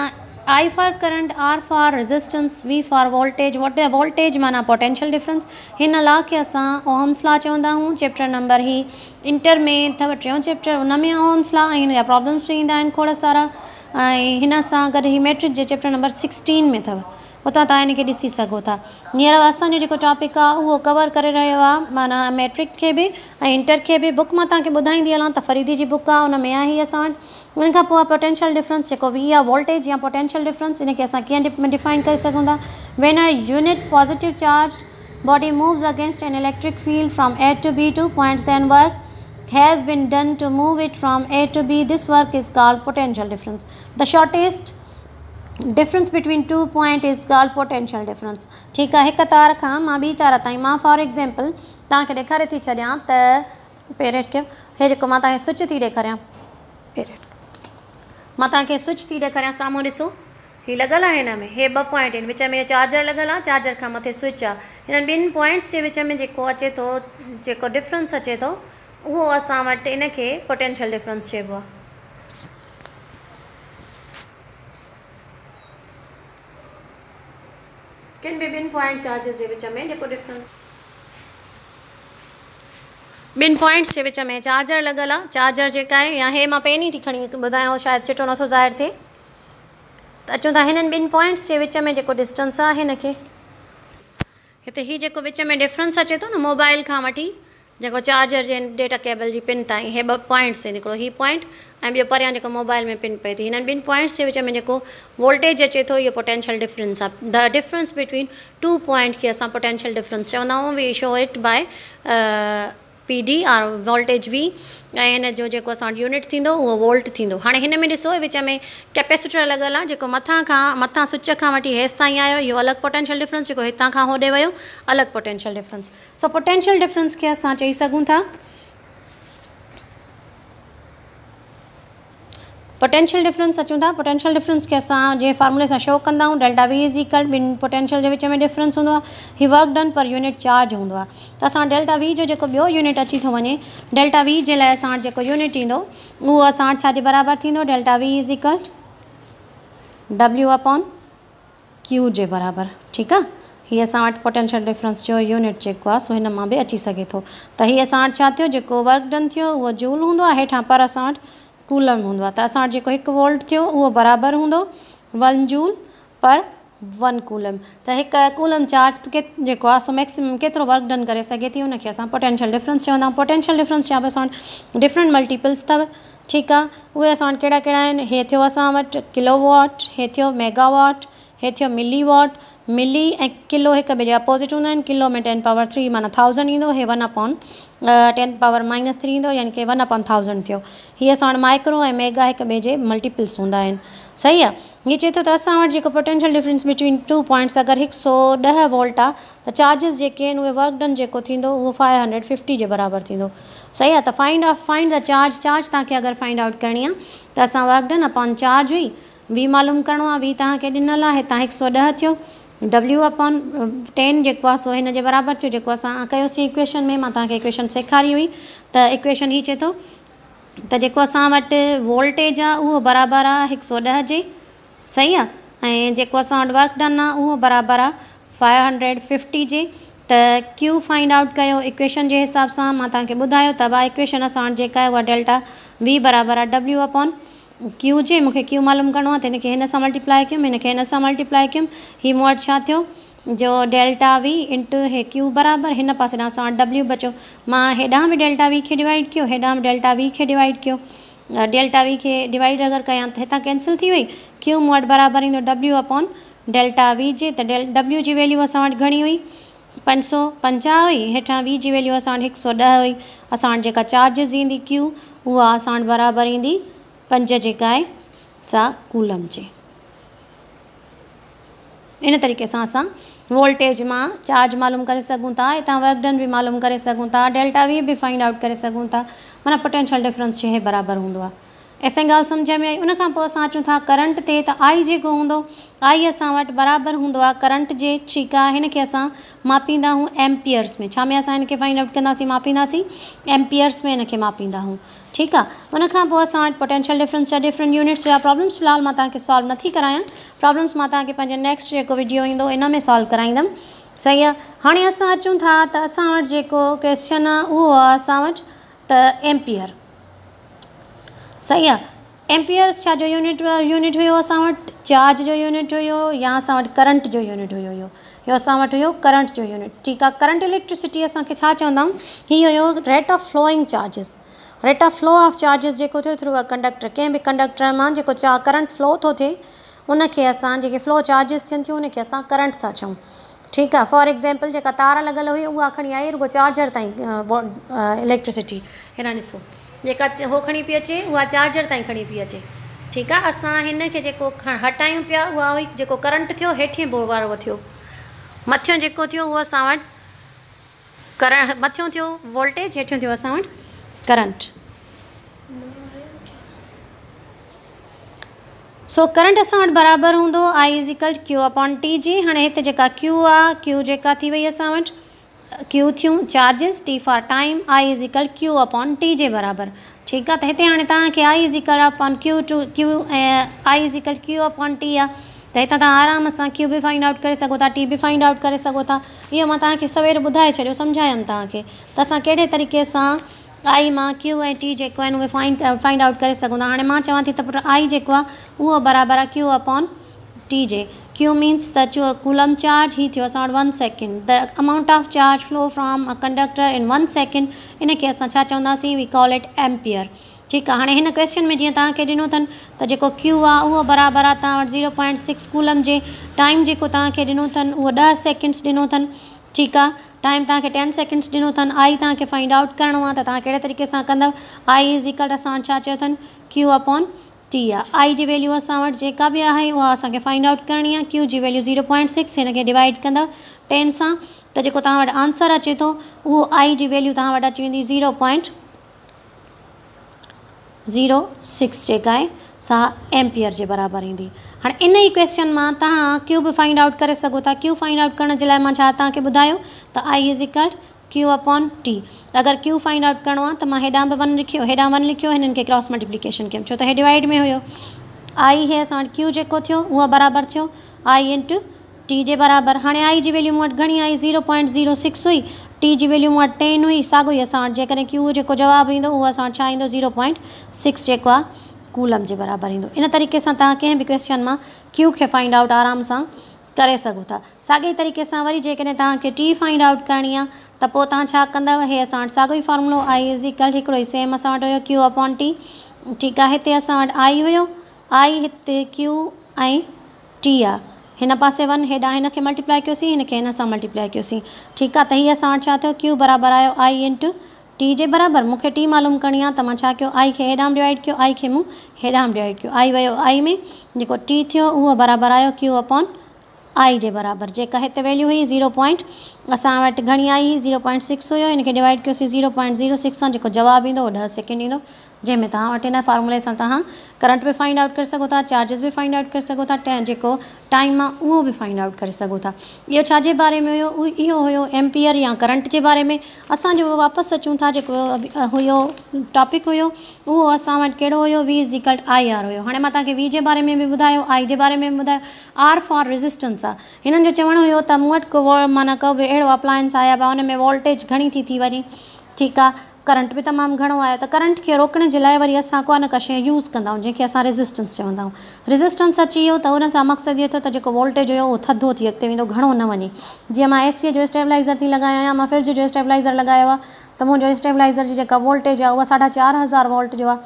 I for current, R for resistance, V for voltage. Voltage माना पोटेंशियल डिफरेंस। हिन लॉ खे असां ओम्स लॉ चवंदा आहियूं। चैप्टर नंबर ही इंटर में अथव 3 चैप्टर, उन में ओम्स लॉ ऐं हिन जा प्रॉब्लम्स बि ईंदा आहिनि खोड़ सारा, ऐं हिन सां गॾु ही मैट्रिक जे चैप्टर नंबर 16 में अथव, उतां तव्हां हिन खे ॾिसी सघो था। हींअर असांजो जेको टॉपिक आहे उहो कवर करे रहियो आहे, माना मैट्रिक खे बि ऐं इंटर खे बि। बुक मां तव्हांखे ॿुधाईंदी हलां त फरीदी जी बुक आहे, उन में आहे ही असां वटि। उन खां पोइ पोटेंशियल डिफरेंस जेको V आहे वोल्टेज या पोटेंशियल डिफरेंस, इन खे असां कीअं डिफाइन करे सघूं था। When a unit positive charge body moves against an electric field from A to B 2 points, then work has been done to move it from A to B. This work is called potential difference. The shortest difference between 2 points is called potential difference. ठीकु आहे। हिकु तार खां मां ॿी तार ताईं मां फॉर एग्ज़ाम्पल तव्हांखे ॾेखारे थी छॾियां त पेरेट कयो। हे जेको मां तव्हांखे स्विच थी ॾेखारियां, पेरेट मां तव्हांखे स्विच थी ॾेखारियां, साम्हूं ॾिसो ही लॻल आहे हिन में, हे 2 पॉइंट आहिनि, विच में चार्जर लॻल आहे, चार्जर खां मथे स्विच आहे। हिननि 2 पॉइंट्स जे विच में जेको अचे थो, जेको डिफरेंस अचे थो, उहो असां वटि इनखे पोटेंशियल डिफरेंस चइबो आहे। किन बि 2 पॉइंट चार्जिस जे विच में जेको डिफरेंस, 2 पॉइंट्स जे विच में चार्जर लॻल आहे, चार्जर जेका आहे, या हे मां पेन ई थी खणी ॿुधायां, शायदि चिटो नथो ज़ाहिर थिए, त अचूं था हिननि 2 पॉइंट्स जे विच में जेको डिस्टेंस आहे हिनखे, हिते ही जेको विच में डिफरेंस अचे थो न मोबाइल खां वठी जेको चार्जर जे डेटा केबल जी पिन ताईं, हे 2 पॉइंट्स आहिनि, हिकिड़ो ही पॉइंट ऐं ॿियो परियां जेको मोबाइल में पिन पए थी, हिननि 2 पॉइंट्स जे विच में जेको वोल्टेज अचे थो, इहो पोटेंशियल डिफरेंस आहे। द डिफरेंस बिटवीन 2 पॉइंट खे असां पोटेंशियल डिफरेंस चवंदा आहियूं। We show it by PD और वोल्टेज V, ऐं हिन जो जेको असां यूनिट थींदो उहो वोल्ट थींदो। हाणे हिन में ॾिसो विच में कैपेसिटर लॻल आहे, जेको मथां स्विच खां वठी हेसि ताईं आयो, इहो अलॻि पोटेंशियल डिफरेंस, जेको हितां खां होॾे वियो अलॻि potential difference. So potential difference खे असां चई सघूं था, पोटेंशियल डिफरेंस अचूं था, पोटेंशियल डिफरेंस खे असां जीअं फार्मूले सां शो कंदा आहियूं, delta V is equal 2 potential जे विच में डिफरेंस हूंदो आहे, ही work done per unit charge हूंदो आहे। त असां डेल्टा V जो जेको ॿियो यूनिट अची थो वञे, डेल्टा V जे लाइ असां वटि जेको यूनिट ईंदो उहो असां वटि छाजे बराबरि थींदो, delta V is equal W/Q जे बराबरि। ठीकु आहे, हीअ असां वटि पोटेंशियल डिफरेंस जो यूनिट जेको आहे सो हिन मां बि अची सघे थो। त हीअ असां वटि छा थियो, जेको वर्क डन थियो उहो जूल हूंदो आहे, हेठां पर असां वटि कूलम हूंदो आहे। त असां वटि जेको 1 वोल्ट थियो उहो बराबरि हूंदो 1 जूल पर 1 कूलम। त 1 कूलम चार्ज जेको आहे सो मैक्सिमम केतिरो वर्क डन करे सघे थी, उनखे असां पोटेंशियल डिफरेंस चवंदा आहियूं। पोटेंशियल डिफरेंस जा बि असां वटि डिफरेंट मल्टीपल्स अथव। ठीकु आहे, उहे असां वटि कहिड़ा कहिड़ा आहिनि, हे थियो असां वटि किलोवॉट, हे थियो मेगावॉट, हे थियो मिलीवॉट। मिली ऐं किलो हिक ॿिए जे अपोज़िट हूंदा आहिनि, किलो में 10³ माना 1000 ईंदो, हे 1/10⁻³ ईंदो, यानी कि 1/1000 थियो। हीअ असां वटि माइक्रो ऐं मेगा हिक ॿिए जे मल्टीपल्स हूंदा आहिनि। सही आहे, हीअ चए थो त असां वटि जेको पोटेंशियल डिफरेंस बिटवीन 2 पॉइंट्स अगरि 110 वोल्ट आहे, त चार्जिस जेके आहिनि उहे वर्क डन जेको थींदो उहो 550 जे बराबरि थींदो। सही आहे, त फाइंड द चार्ज तव्हांखे अगरि फाइंड आउट करणी आहे त असां वर्क डन अपॉन चार्ज हुई, V मालूम करिणो आहे, V तव्हांखे ॾिनल आहे, हितां 110 थियो, W/10 जेको आहे सो हिन जे बराबरि थियो, जेको असां कयोसीं इक्वेशन में, मां तव्हांखे इक्वेशन सेखारी हुई। त इक्वेशन हीअ चए थो त जेको असां वटि वोल्टेज आहे उहो बराबरि आहे 110 जे। सही आहे, ऐं जेको असां वटि वर्क डन आहे उहो बराबरि आहे 550 जे। त Q फाइंड आउट कयो इक्वेशन जे हिसाब सां, मां तव्हांखे ॿुधायो त बा इक्वेशन असां वटि जेका आहे उहा डेल्टा V बराबरि आहे W/Q जे। मूंखे Q मालूम करिणो आहे, त हिनखे हिन सां मल्टीप्लाई कयुमि, हिनखे हिन सां मल्टीप्लाई कयुमि, हीअ मूं वटि छा थियो, जो डेल्टा V इंटू हे Q बराबरि, हिन पासे ॾांहुं असां वटि W बचो, मां हेॾां बि डेल्टा V खे डिवाइड कयो, हेॾां बि डेल्टा V खे डिवाइड कयो। डेल्टा V खे डिवाइड अगरि कयां त हितां कैंसिल थी वई, Q मूं वटि बराबरि ईंदो W/डेल्टा V जे। त W जी वैल्यू असां वटि घणी हुई, 550 हुई, हेठां V जी वैल्यू असां वटि 110 हुई। असां वटि जेका चार्जिस ईंदी Q उहा असां वटि बराबरि ईंदी 5 जेका आहे सा कूलम जे। इन तरीक़े सां असां वोल्टेज मां चार्ज मालूम करे सघूं था, हितां वर्क डन बि मालूम करे सघूं था, डेल्टा V बि फाइंड आउट करे सघूं था, माना पोटेंशियल डिफरेंस जे बराबरि हूंदो आहे। ऐसा ॻाल्हि सम्झ में आई। उन खां पोइ असां अचूं था करंट ते, त I जेको हूंदो, I असां वटि बराबरि हूंदो आहे करंट जे। ठीकु आहे, हिनखे असां मापींदा आहियूं एम्पियर्स में। छा में असां हिनखे फाइंड आउट कंदासीं, मापींदासीं एम्पियर्स में हिनखे मापींदा आहियूं। ठीकु आहे, उन खां पोइ असां वटि पोटेंशियल डिफरेंस जा डिफरेंट यूनिट्स हुआ। प्रॉब्लम्स फ़िलहाल मां तव्हांखे सॉल्व नथी करायां, प्रॉब्लम्स मां तव्हांखे पंहिंजे नेक्स्ट जेको वीडियो ईंदो इन में सॉल्व कराईंदमि। सही आहे, हाणे असां अचूं था त असां वटि जेको क्वेश्चन आहे उहो आहे असां वटि त एम्पियर। सही आहे, एम्पियर्स छा जो यूनिट हुयो, असां वटि चार्ज जो यूनिट हुयो या असां वटि करंट जो यूनिट हुयो, इहो असां वटि हुयो करंट जो यूनिट। ठीकु आहे, करंट इलेक्ट्रिसिटी असांखे छा चवंदा आहियूं, हीअ हुयो rate of flowing charges. Rate of flow of charges जेको थियो थ्रू अ कंडक्टर, कंहिं बि कंडक्टर मां जेको करंट फ्लो थो थिए उनखे असां, जेके फ्लो चार्जिस थियनि थियूं उनखे असां करंट था चऊं। ठीकु आहे, फॉर एग्ज़ाम्पल जेका तार लॻल हुई उहा खणी आई रुगो चार्जर ताईं इलेक्ट्रिसिटी, हेॾा ॾिसो जेका हो खणी पई अचे उहा चार्जर ताईं खणी पई अचे। ठीकु आहे, असां हिन खे जेको हटायूं पिया उहा हुई जेको करंट थियो हेठिएं बोर वारो थियो, मथियों जेको थियो उहो असां वटि मथियों थियो वोल्टेज, हेठियों थियो असां वटि करंट। सो करंट असां वटि बराबरि हूंदो I is equal Q upon T जी। हाणे हिते जेका क्यू आहे, क्यू जेका थी वई असां वटि, क्यू थियूं charges, T for time, I is equal Q upon T जे बराबरि। ठीकु आहे, त हिते हाणे तव्हांखे I is equal upon Q to Q ऐं I is equal Q upon T आहे, त हितां तव्हां आराम सां क्यू बि फाइंड आउट करे सघो था, टी बि फाइंड आउट करे सघो था। इहो मां तव्हांखे सवेर ॿुधाए छॾियो, सम्झायमि तव्हांखे त असां कहिड़े तरीक़े सां आई मां क्यू ऐं टी जेको आहिनि उहे फाइंड आउट करे सघूं था। हाणे मां चवां थी त पुटु आई जेको आहे उहो बराबरि आहे क्यू अपॉन टी जे। क्यू मीन्स त कूलम चार्ज, ही थियो असां वटि 1 second, the amount of charge flow from a conductor in 1 second, इनखे असां छा चवंदासीं, वी कॉल इट एम्पियर। ठीकु आहे, हाणे हिन क्वेश्चन में जीअं तव्हांखे ॾिनो अथनि त जेको क्यू आहे उहो बराबरि आहे तव्हां वटि 0.6 कूलम जे। टाइम जेको तव्हांखे ॾिनो अथनि उहो 10 सेकेंड्स ॾिनो अथनि। ठीकु आहे, टाइम तव्हांखे 10 सेकेंड्स ॾिनो अथनि। आई तव्हांखे फाइंड आउट करिणो आहे, त तव्हां कहिड़े तरीक़े सां कंदव, आई इज़ इक्वल असां वटि छा चयो अथनि, क्यू अपॉन टी आहे। आई जी वैल्यू असां वटि जेका बि आहे उहा असांखे फाइंड आउट करणी आहे। क्यू जी वैल्यू 0.6, हिनखे डिवाइड कंदव 10 सां, त जेको तव्हां वटि आंसर अचे थो उहो आई जी वैल्यू तव्हां वटि अची वेंदी 0.06 जेका आहे सा एम्पियर जे बराबरि ईंदी। हाणे इन ई क्वेश्चन मां तव्हां क्यू बि फाइंड आउट करे सघो था। क्यू फाइंड आउट करण जे लाइ मां छा तव्हांखे ॿुधायो त I is equal Q upon T. अगरि क्यू फाइंड आउट करिणो आहे त मां हेॾां बि 1 लिखियो, हेॾां 1 लिखियो, हिननि खे क्रॉस मल्टीप्लिकेशन कयमि, छो त हे डिवाइड में हुयो। आई हे असां वटि क्यू जेको थियो उहो बराबरि थियो आई इंटू टी जे बराबरि। हाणे आई जी वैल्यू मूं वटि घणी आई, 0.06 हुई, टी जी वैल्यू मूं वटि 10 हुई, साॻियो ई असां वटि जेकॾहिं क्यू जेको जवाबु ईंदो उहो असां वटि छा ईंदो, 0.6 जेको आहे कूलम जे बराबरि ईंदो। इन तरीक़े सां तव्हां कंहिं बि क्वेश्चन मां क्यू खे फाइंड आउट आराम सां करे सघो था। साॻे तरीक़े सां वरी जेकॾहिं तव्हांखे टी फाइंड आउट करणी आहे त पोइ तव्हां छा कंदव, हे असां वटि साॻियो ई फॉर्मुलो आई इज़ इक्वल हिकिड़ो ई सेम असां वटि हुयो क्यू अपॉन टी। ठीकु आहे, हिते असां वटि आई हुयो, आई हिते क्यू ऐं टी आहे, हिन पासे 1, हेॾां हिनखे मल्टीप्लाई कयोसीं, हिनखे हिन सां मल्टीप्लाई कयोसीं। ठीकु आहे, त हीअ असां वटि छा थियो, क्यू बराबरि आयो आई इंटू टी जे बराबरि। मूंखे टी मालूम करणी आहे त मां छा कयो, आई खे हेॾां डिवाइड कयो, आई खे मूं हेॾां डिवाइड कयो, आई वियो आई में, जेको टी थियो उहो बराबरि आयो क्यू अपॉन आई जे बराबरि। जेका हिते वैल्यू हुई 0. असां वटि घणी आई, 0.6 हुयो, हिनखे डिवाइड कयोसीं 0.06 सां, जेको जवाबु ईंदो उहो 10 सेकेंड ईंदो, जंहिंमें तव्हां वटि हिन फार्मूले सां तव्हां करंट बि फाइंड आउट करे सघो था, चार्जिस बि फाइंड आउट करे सघो था, जेको टाइम आहे उहो बि फाइंड आउट करे सघो था। इहो छाजे बारे में हुयो, इहो हुयो एम्पियर या करंट जे बारे में। असांजो वापसि अचूं था, जेको हुयो टॉपिक हुयो उहो असां वटि कहिड़ो हुयो, V is equal I R हुयो। हाणे मां तव्हांखे वी जे बारे में बि ॿुधायो, आई जे बारे में बि ॿुधायो। आर फॉर रेजिस्टेंस आहे। हिननि जो चवणु हुयो त मूं वटि को माना को बि अहिड़ो अप्लायंस आया हुआ हुन में वोल्टेज घणी थी वञे, ठीकु आहे, करंट बि तमामु घणो आयो, त करंट खे रोकण जे लाइ वरी असां को न का शइ यूज़ कंदा आहियूं जंहिंखे असां रेजिस्टेंस चवंदा आहियूं। रेजिस्टेंस अची वियो त हुन सां मक़सदु इहो थियो त जेको वोल्टेज हुयो उहो थधो थी अॻिते वेंदो, घणो न वञे। जीअं मां एसीअ जो स्टेबलाइज़र थी लॻायो या मां फ्रिज जो स्टेबलाइज़र लॻायो आहे, त मुंहिंजो स्टेबलाइज़र जी जेका वोल्टेज आहे उहा 4,500 वोल्ट जो आहे,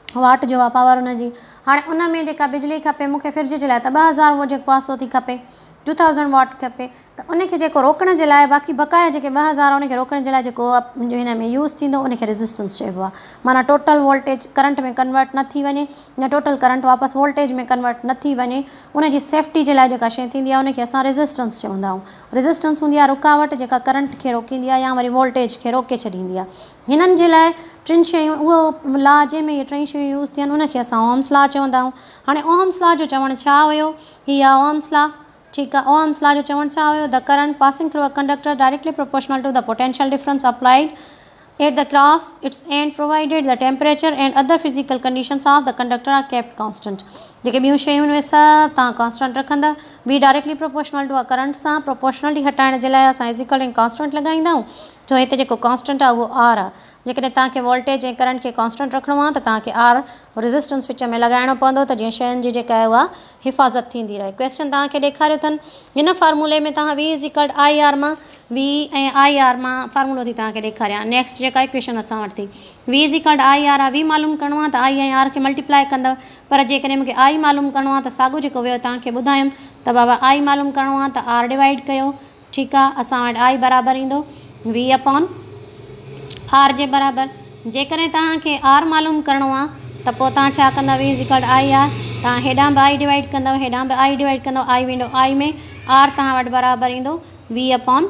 वाट जो आहे पावर हुनजी। हाणे उन में जेका बिजली खपे मूंखे फ्रिज जे लाइ त 2000 वो जेको आहे सो थी खपे, 2000 वाट खपे, त उनखे जेको रोकण जे लाइ बाक़ी बक़ाया जेके 2000 उनखे रोकण जे लाइ जेको हिन में यूज़ थींदो उनखे रेजिस्टेंस चइबो आहे। माना टोटल वोल्टेज करंट में कन्वर्ट न थी वञे या टोटल करंट वापसि वोल्टेज में कन्वर्ट न थी वञे, उनजी सेफ्टी जे लाइ जेका शइ थींदी आहे उनखे असां रेजिस्टेंस चवंदा आहियूं। रेजिस्टेंस हूंदी आहे रुकावट जेका करंट खे रोकींदी आहे या वरी वोल्टेज खे रोके छॾींदी आहे। हिननि जे लाइ 3 शयूं, उहो लॉ जंहिंमें इहे 3 शयूं यूज़ थियनि उनखे असां ओम्स लॉ चवंदा आहियूं। हाणे ओम्स लॉ जो चवणु छा हुयो, हीअ आहे ओम्स लॉ। ठीकु आहे, ओम्स लॉ जो चवणु छा हुयो, the current passing through a conductor directly proportional to the potential difference applied at the cross its end provided the temperature and other physical conditions of the conductor are kept constant। जेके ॿियूं शयूं उहे सभु तव्हां constant रखंदा। Be directly proportional two आहे current सां, proportionally हटाइण जे लाइ असां इज़िकल ऐं कॉन्स्टेंट लॻाईंदा आहियूं। छो हिते जेको कॉन्स्टेंट आहे उहो आर आहे। जेकॾहिं तव्हांखे वोल्टेज ऐं करंट खे कॉन्स्टेंट रखिणो आहे त तव्हांखे आर रेजिस्टेंस विच में लॻाइणो पवंदो त जीअं शयुनि जी जेका आहे उहा हिफ़ाज़त थींदी रहे। क्वेश्चन तव्हांखे ॾेखारियो अथनि हिन फार्मूले में, तव्हां वी इज़िकल आई आर मां वी ऐं आई आर मां फार्मूलो थी तव्हांखे ॾेखारियां। नेक्स्ट जेका इक्वेशन असां वटि थी वी इज़िकल आई आर आहे, वी मालूम करिणो आहे त आई ऐं आर खे मल्टीप्लाई कंदव, पर जेकॾहिं मूंखे आई मालूम करिणो आहे त साॻियो जेको वियो तव्हांखे ॿुधायमि त बाबा आई मालूम करिणो आहे त आर डिवाइड कयो। ठीकु आहे, असां वटि आई बराबरि ईंदो वी अपॉन आर जे बराबरि। जेकॾहिं तव्हांखे आर मालूम करिणो आहे त पोइ तव्हां छा कंदा, वी इज़िकल आई आर, तव्हां हेॾां बि आई डिवाइड कंदव, हेॾां बि आई डिवाइड कंदव, आई वेंदो आई में, आर तव्हां वटि बराबरि ईंदो वी अपॉन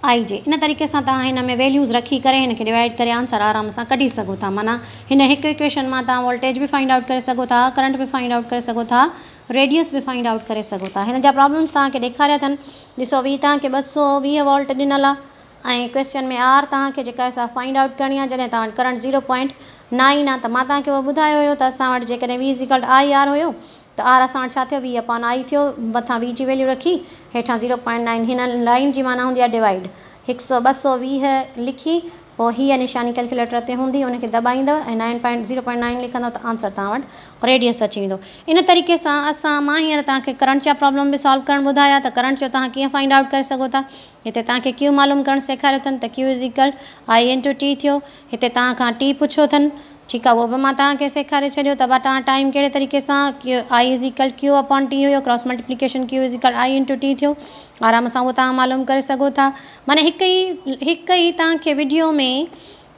आई जे इन तरीक़े सां तव्हां हिन में वैल्यूज़ रखी करे हिन खे डिवाइड करे आंसर आराम सां कढी सघो था। माना हिन हिकु इक्वेशन मां तव्हां वोल्टेज बि फाइंड आउट करे सघो था, करंट बि फाइंड आउट करे सघो था, रेडियस बि फाइंड आउट करे सघो था। हिन जा प्रॉब्लम्स तव्हांखे ॾेखारिया अथनि। ॾिसो वी तव्हांखे 220 वोल्ट ॾिनल आहे ऐं क्वेश्चन में आर तव्हांखे जेका आहे फाइंड आउट करणी आहे। जॾहिं तव्हां करंट 0.9 आहे त मां तव्हांखे उहो ॿुधायो हुयो त असां वटि जेकॾहिं V is equal to I R हुयो त आर असां वटि छा थियो, वी अपॉन आई थियो, मथां वी जी वैल्यू रखी, हेठां 0.9। हिन लाइन जी माना हूंदी आहे डिवाइड। 220 लिखी पोइ हीअ निशानी कैलकुलेटर ते हूंदी, उनखे दॿाईंदव ऐं 0.9 लिखंदव त आंसर तव्हां वटि रेडियस अची वेंदो। इन तरीक़े सां मां हींअर तव्हांखे करंट जा प्रॉब्लम बि सॉल्व करणु ॿुधाया त करंट जो तव्हां कीअं फाइंड आउट करे सघो था। हिते तव्हांखे क्यू मालूम करणु सेखारियो अथनि त Q is equal I into T थियो। हिते तव्हां खां टी पुछियो अथनि, ठीकु आहे, उहो बि मां तव्हांखे सेखारे छॾियो। त तव्हां टाइम कहिड़े तरीक़े सां I is equal Q upon T हुयो, cross multiplication Q is equal I into T थियो, आराम सां उहो तव्हां मालूम करे सघो था। माना हिकु ई तव्हांखे वीडियो में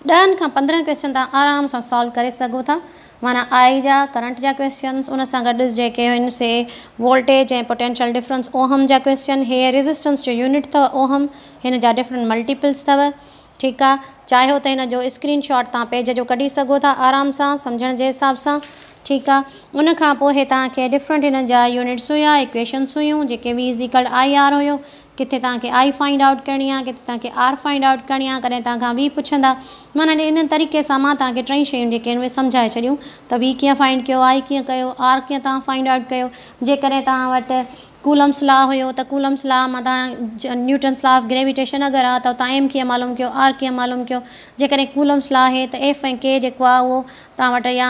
10 खां 15 क्वेश्चन तव्हां आराम सां सॉल्व करे सघो था। माना आई जा, करंट जा क्वेश्चन्स, उन सां गॾु जेके आहिनि से वोल्टेज ऐं पोटेंशियल डिफरेंस ओहम जा क्वेश्चन, हे रेजिस्टेंस जो यूनिट अथव ओहम, हिन जा डिफरेंट मल्टीपल्स अथव, ठीकु आहे। चाहियो त हिन जो स्क्रीनशॉट तव्हां पेज जो कढी सघो था आराम सां सम्झण जे हिसाब सां, ठीकु आहे। उन खां पोइ हे तव्हांखे डिफरेंट हिन जा यूनिट्स हुया, इक्वेशन्स हुयूं, जेके V is equal I R हुयो, किथे तव्हांखे आई फाइंड आउट करणी आहे, किथे तव्हांखे आर फाइंड आउट करणी आहे, कॾहिं तव्हांखां वी पुछंदा। माना इन तरीक़े सां मां तव्हांखे टई शयूं जेके आहिनि उहे सम्झाए छॾियूं त वी कीअं फाइंड कयो, आई कीअं कयो, आर कीअं तव्हां फाइंड आउट कयो। जेकॾहिं तव्हां वटि कूलम्स लॉ हुयो त कूलम्स लॉ मां तव्हां न्यूटन्स लॉ ऑफ ग्रेविटेशन अगरि आहे त तव्हां एम कीअं मालूम कयो, आर कीअं मालूम कयो। जेकॾहिं कूलम्स लॉ आहे त एफ ऐं के जेको आहे उहो तव्हां वटि या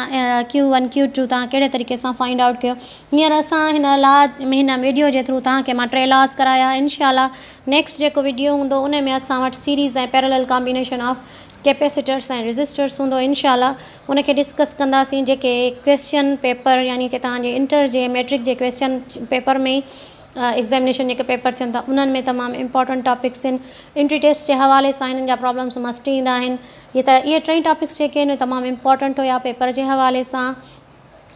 Q1 Q2 तव्हां कहिड़े तरीक़े सां फाइंड आउट कयो। हींअर असां हिन लॉ में हिन वीडियो जे थ्रू तव्हांखे मां 3 लॉस कराया। इनशाला नेक्स्ट जेको वीडियो हूंदो उन में असां वटि सीरीज़ ऐं पैरेलल कॉम्बिनेशन ऑफ कैपेसिटर्स ऐं रेजिस्टर्स हूंदो। इनशाला उनखे डिस्कस कंदासीं। जेके क्वेश्चन पेपर यानी कि तव्हांजे इंटर जे मैट्रिक जे क्वेश्चन पेपर में एग्ज़ामिनेशन जेके पेपर थियनि था उन्हनि में तमामु इंपॉर्टेंट टॉपिक्स आहिनि। एंट्री टेस्ट जे हवाले सां हिननि जा प्रॉब्लम्स मस्ट ईंदा आहिनि। इहे 3 टॉपिक्स जेके आहिनि तमामु इंपॉर्टेंट हुया पेपर जे हवाले सां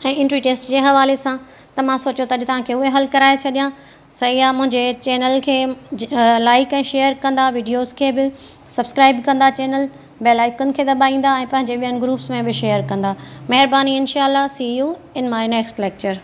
ऐं एंट्री टेस्ट जे हवाले सां, त मां सोचियो त तव्हांखे उहे हल कराए छॾियां। सही आहे। मुंहिंजे चैनल खे लाइक ऐं शेयर कंदा, वीडियोज़ खे बि सब्सक्राइब कंदा, चैनल बेल आइकन खे दॿाईंदा ऐं पंहिंजे ॿियनि ग्रुप्स में बि शेयर कंदा। महिरबानी। इंशाल्लाह see you in my next lecture.